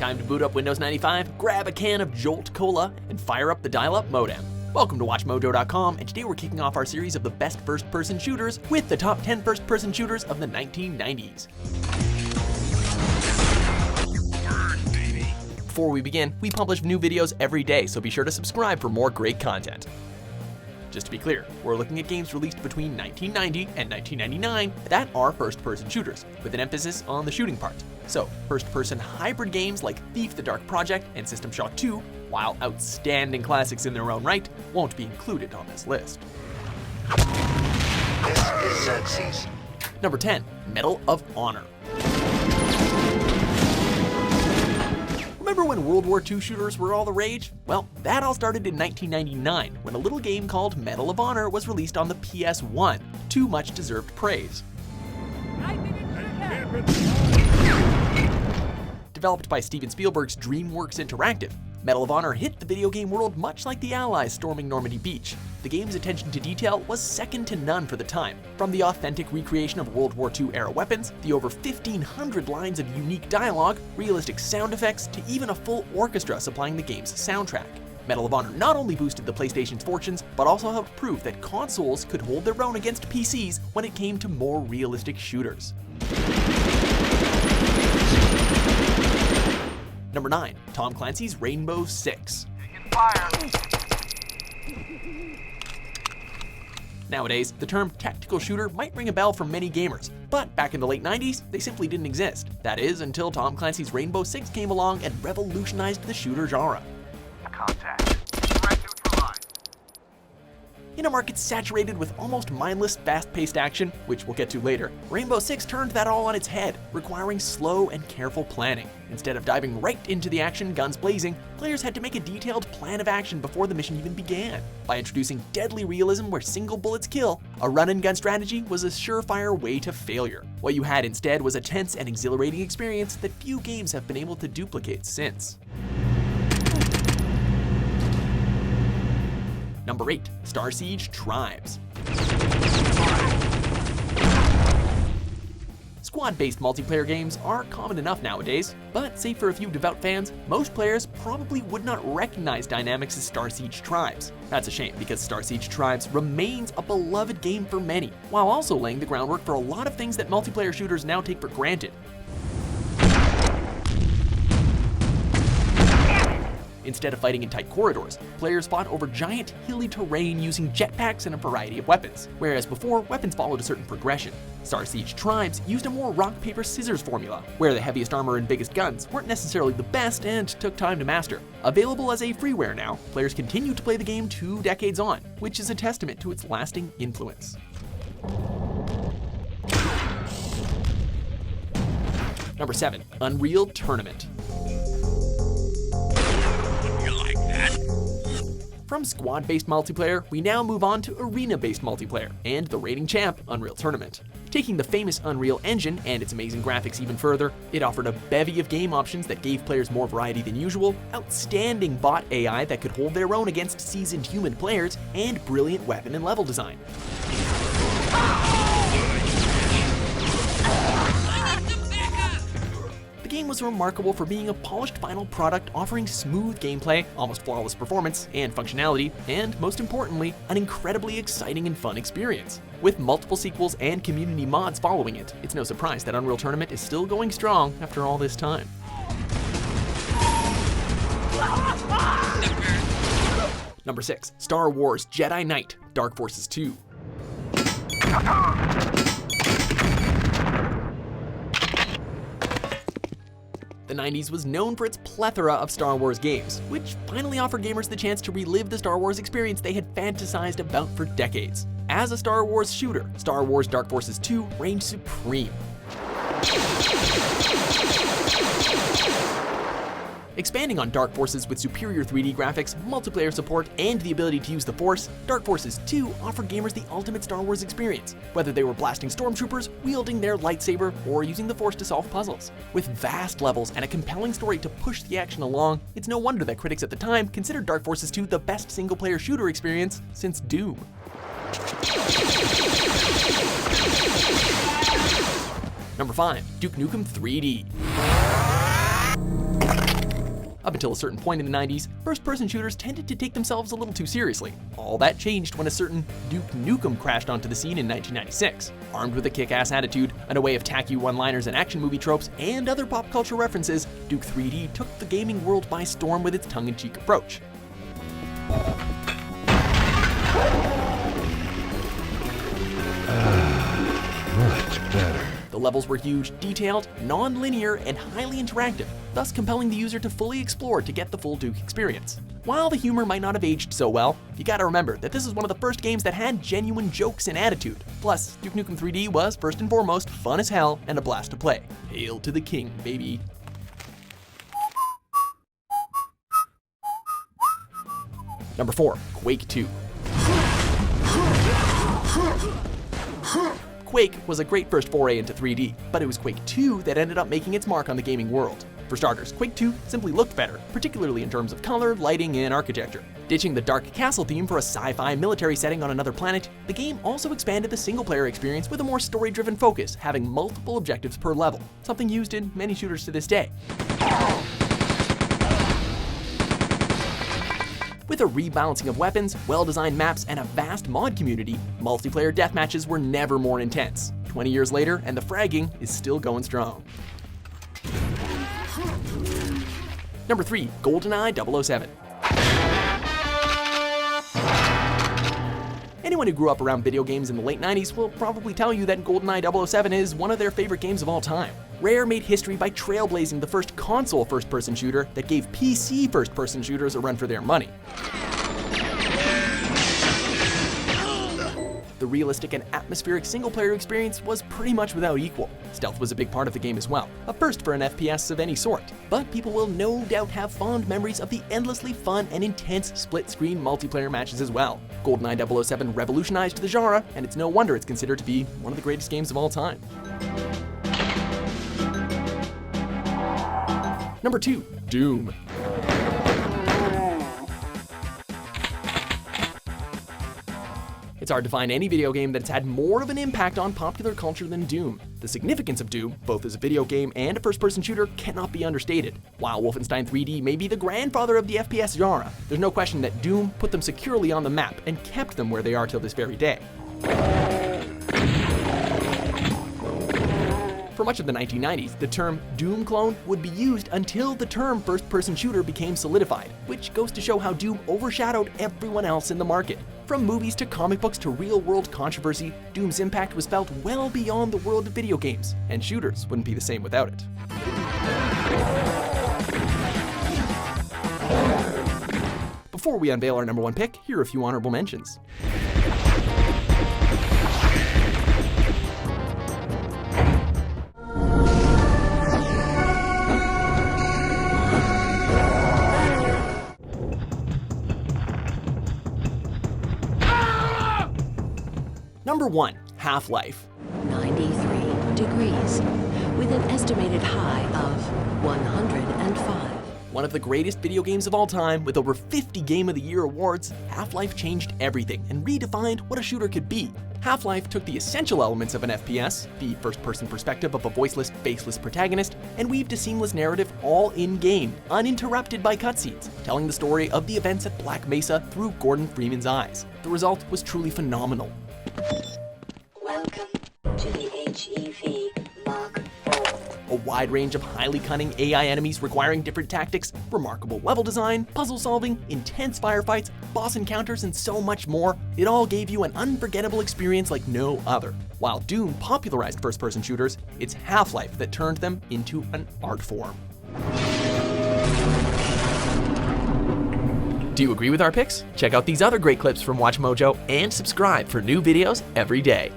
Time to boot up Windows 95, grab a can of Jolt Cola, and fire up the dial-up modem. Welcome to WatchMojo.com, and today we're kicking off our series of the best first-person shooters with the top 10 first-person shooters of the 1990s. Before we begin, we publish new videos every day, so be sure to subscribe for more great content. Just to be clear, we're looking at games released between 1990 and 1999 that are first-person shooters, with an emphasis on the shooting part. So, first-person hybrid games like Thief the Dark Project and System Shock 2, while outstanding classics in their own right, won't be included on this list. This is Xerxes. Number 10, Medal of Honor. Remember when World War II shooters were all the rage? Well, that all started in 1999 when a little game called Medal of Honor was released on the PS1, to much deserved praise. Developed by Steven Spielberg's DreamWorks Interactive, Medal of Honor hit the video game world much like the Allies storming Normandy Beach. The game's attention to detail was second to none for the time. From the authentic recreation of World War II-era weapons, the over 1,500 lines of unique dialogue, realistic sound effects, to even a full orchestra supplying the game's soundtrack. Medal of Honor not only boosted the PlayStation's fortunes, but also helped prove that consoles could hold their own against PCs when it came to more realistic shooters. Number 9, Tom Clancy's Rainbow Six. Nowadays, the term tactical shooter might ring a bell for many gamers, but back in the late 90s, they simply didn't exist. That is, until Tom Clancy's Rainbow Six came along and revolutionized the shooter genre. Contact. Direct neutralized. In a market saturated with almost mindless, fast-paced action, which we'll get to later, Rainbow Six turned that all on its head, requiring slow and careful planning. Instead of diving right into the action, guns blazing, players had to make a detailed plan of action before the mission even began. By introducing deadly realism where single bullets kill, a run-and-gun strategy was a surefire way to failure. What you had instead was a tense and exhilarating experience that few games have been able to duplicate since. Number 8, Starsiege Tribes. Squad-based multiplayer games are common enough nowadays, but save for a few devout fans, most players probably would not recognize Dynamics' Starsiege Tribes. That's a shame, because Starsiege Tribes remains a beloved game for many, while also laying the groundwork for a lot of things that multiplayer shooters now take for granted. Instead of fighting in tight corridors, players fought over giant, hilly terrain using jetpacks and a variety of weapons, whereas before, weapons followed a certain progression. Starsiege Tribes used a more rock-paper-scissors formula, where the heaviest armor and biggest guns weren't necessarily the best and took time to master. Available as a freeware now, players continue to play the game 2 decades on, which is a testament to its lasting influence. Number 7, Unreal Tournament. From squad-based multiplayer, we now move on to arena-based multiplayer, and the reigning champ, Unreal Tournament. Taking the famous Unreal Engine and its amazing graphics even further, it offered a bevy of game options that gave players more variety than usual, outstanding bot AI that could hold their own against seasoned human players, and brilliant weapon and level design. The game was remarkable for being a polished final product offering smooth gameplay, almost flawless performance, and functionality, and most importantly, an incredibly exciting and fun experience. With multiple sequels and community mods following it, it's no surprise that Unreal Tournament is still going strong after all this time. Number 6, Star Wars Jedi Knight, Dark Forces 2. The 90s was known for its plethora of Star Wars games, which finally offered gamers the chance to relive the Star Wars experience they had fantasized about for decades. As a Star Wars shooter, Star Wars Dark Forces 2 reigned supreme. Expanding on Dark Forces with superior 3D graphics, multiplayer support, and the ability to use the Force, Dark Forces 2 offered gamers the ultimate Star Wars experience, whether they were blasting stormtroopers, wielding their lightsaber, or using the Force to solve puzzles. With vast levels and a compelling story to push the action along, it's no wonder that critics at the time considered Dark Forces 2 the best single-player shooter experience since Doom. Number 5, Duke Nukem 3D. Up until a certain point in the 90s, first-person shooters tended to take themselves a little too seriously. All that changed when a certain Duke Nukem crashed onto the scene in 1996. Armed with a kick-ass attitude, an array of tacky one-liners and action movie tropes, and other pop culture references, Duke 3D took the gaming world by storm with its tongue-in-cheek approach. Much better. The levels were huge, detailed, non-linear, and highly interactive, thus compelling the user to fully explore to get the full Duke experience. While the humor might not have aged so well, you gotta remember that this is one of the first games that had genuine jokes and attitude. Plus, Duke Nukem 3D was, first and foremost, fun as hell and a blast to play. Hail to the king, baby. Number 4, Quake II. Quake was a great first foray into 3D, but it was Quake II that ended up making its mark on the gaming world. For starters, Quake II simply looked better, particularly in terms of color, lighting, and architecture. Ditching the dark castle theme for a sci-fi military setting on another planet, the game also expanded the single-player experience with a more story-driven focus, having multiple objectives per level, something used in many shooters to this day. With a rebalancing of weapons, well-designed maps, and a vast mod community, multiplayer deathmatches were never more intense. 20 years later, and the fragging is still going strong. Number 3, GoldenEye 007. Anyone who grew up around video games in the late 90s will probably tell you that GoldenEye 007 is one of their favorite games of all time. Rare made history by trailblazing the first console first-person shooter that gave PC first-person shooters a run for their money. The realistic and atmospheric single-player experience was pretty much without equal. Stealth was a big part of the game as well, a first for an FPS of any sort. But people will no doubt have fond memories of the endlessly fun and intense split-screen multiplayer matches as well. GoldenEye 007 revolutionized the genre, and it's no wonder it's considered to be one of the greatest games of all time. Number 2, Doom. It's hard to find any video game that's had more of an impact on popular culture than Doom. The significance of Doom, both as a video game and a first-person shooter, cannot be understated. While Wolfenstein 3D may be the grandfather of the FPS genre, there's no question that Doom put them securely on the map and kept them where they are till this very day. For much of the 1990s, the term Doom clone would be used until the term first-person shooter became solidified, which goes to show how Doom overshadowed everyone else in the market. From movies to comic books to real-world controversy, Doom's impact was felt well beyond the world of video games, and shooters wouldn't be the same without it. Before we unveil our number 1 pick, here are a few honorable mentions. Number 1, Half-Life. 93 degrees, with an estimated high of 105. One of the greatest video games of all time, with over 50 Game of the Year awards, Half-Life changed everything and redefined what a shooter could be. Half-Life took the essential elements of an FPS, the first-person perspective of a voiceless, faceless protagonist, and weaved a seamless narrative all in-game, uninterrupted by cutscenes, telling the story of the events at Black Mesa through Gordon Freeman's eyes. The result was truly phenomenal. Welcome to the HEV Mark IV. A wide range of highly cunning AI enemies requiring different tactics, remarkable level design, puzzle solving, intense firefights, boss encounters, and so much more. It all gave you an unforgettable experience like no other. While Doom popularized first-person shooters, it's Half-Life that turned them into an art form. Do you agree with our picks? Check out these other great clips from WatchMojo and subscribe for new videos every day.